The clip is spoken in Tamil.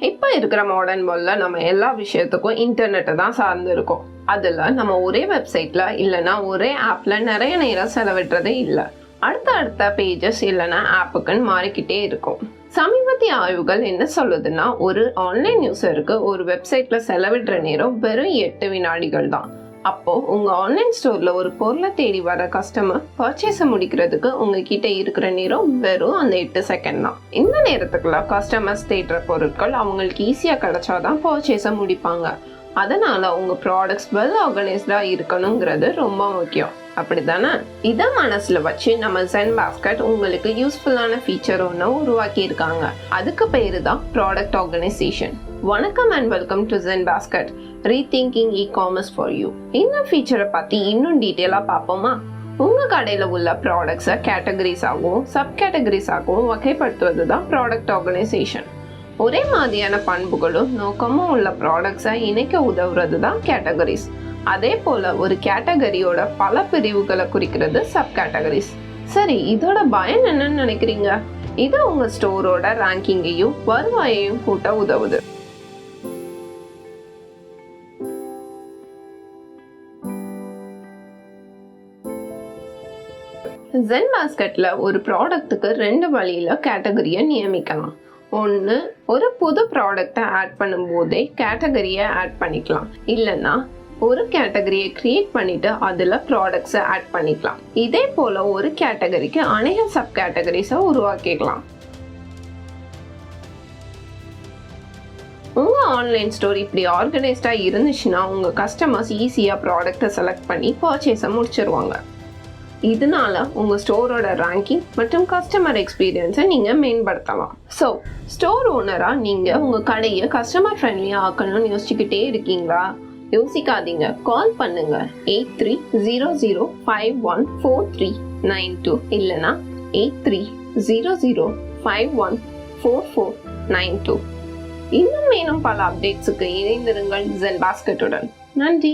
இப்போ இருக்கிற மாடர்ன் வேர்ல்ட்ல நம்ம எல்லா விஷயத்துக்கும் இன்டர்நெட்டை தான் சார்ந்து இருக்கோம். அதில் நம்ம ஒரே வெப்சைட்டில் இல்லைனா ஒரே ஆப்பில் நிறைய நேரம் செலவிடுறதே இல்லை. அடுத்த பேஜஸ் இல்லைனா ஆப்புக்குன்னு மாறிக்கிட்டே இருக்கும். சமீபத்திய ஆய்வுகள் என்ன சொல்லுதுன்னா, ஒரு ஆன்லைன் யூசருக்கு ஒரு வெப்சைட்டில் செலவிடுற நேரம் வெறும் 8 வினாடிகள் தான். அப்போ உங்க ஆன்லைன் ஸ்டோர்ல ஒரு பொருளை தேடி வர கஸ்டமர் பர்ச்சேஸை முடிக்கிறதுக்கு உங்ககிட்ட இருக்கிற நேரம் வெறும் அந்த 8 செகண்ட் தான். இந்த நேரத்துக்குள்ள கஸ்டமர்ஸ் தேடுற பொருட்கள் அவங்களுக்கு ஈஸியா கிடைச்சாதான் பர்ச்சேஸை முடிப்பாங்க. அதனால உங்க ப்ராடக்ட்ஸ் வெல் ஆர்கனைஸ்டா இருக்கணுங்கிறது ரொம்ப முக்கியம். அப்படித்தானே? இதை மனசுல வச்சு நம்ம ZenBasket உங்களுக்கு யூஸ்ஃபுல்லான ஃபீச்சர் ஒன்று உருவாக்கி இருக்காங்க. அதுக்கு பேரு தான் ப்ராடக்ட் ஆர்கனைசேஷன். வணக்கம் and welcome to ZenBasket, rethinking e-commerce for you. இந்த ஃபீச்சரை பத்தி இன்னும் டீட்டெயிலா பார்ப்போமா? உங்க கடையில உள்ள ப்ராடக்ட்ஸை கேட்டகரிஸ் ஆகவும் சப் கேட்டகரிஸ் ஆகவும் வகைப்படுத்துவது தான் ப்ராடக்ட் ஆர்கனைசேஷன். ஒரே மாதிரியான பண்புகளும் நோக்கமும் உள்ள ப்ராடக்ட்ஸை இணைக்க உதவுறது தான் கேட்டகரிஸ். அதே போல ஒரு கேட்டகரியோட பல பிரிவுகளை குறிக்கிறது சப் கேட்டகரிஸ். சரி, இதோட பயன் என்னன்னு நினைக்கிறீங்க? இது உங்க ஸ்டோரோட ரேங்கிங்கையும் வருவாயையும் கூட்ட உதவுது. ZenBasketல ஒரு ப்ராடக்ட்டுக்கு 2 வழியில கேட்டகரியை நியமிக்கலாம். ஒன்று, ஒரு புது ப்ராடக்டை ஆட் பண்ணும் போதே கேட்டகரியை ஆட் பண்ணிக்கலாம். இல்லைன்னா ஒரு கேட்டகரியை கிரியேட் பண்ணிட்டு அதில் ப்ராடக்ட்ஸை ஆட் பண்ணிக்கலாம். இதே போல் ஒரு கேட்டகரிக்கு அநேக சப் கேட்டகரிஸை உருவாக்கிக்கலாம். உங்கள் ஆன்லைன் ஸ்டோர் இப்படி ஆர்கனைஸ்டாக இருந்துச்சுன்னா உங்கள் கஸ்டமர்ஸ் ஈஸியாக ப்ராடக்டை செலக்ட் பண்ணி பர்ச்சேஸை முடிச்சிருவாங்க. இதனால உங்கள் ஸ்டோரோட ரேங்கிங் மற்றும் கஸ்டமர் எக்ஸ்பீரியன்ஸை நீங்கள் மேம்படுத்தலாம். ஸோ ஸ்டோர் ஓனராக நீங்கள் உங்கள் கடையை கஸ்டமர் ஃப்ரெண்ட்லியாக ஆக்கணும்னு யோசிச்சுக்கிட்டே இருக்கீங்களா? யோசிக்காதீங்க, கால் பண்ணுங்க 8300514392 இல்லைனா 8300514492. இன்னும் மேலும் பல அப்டேட்ஸுக்கு இணைந்திருங்கள் ZenBasket உடன். நன்றி.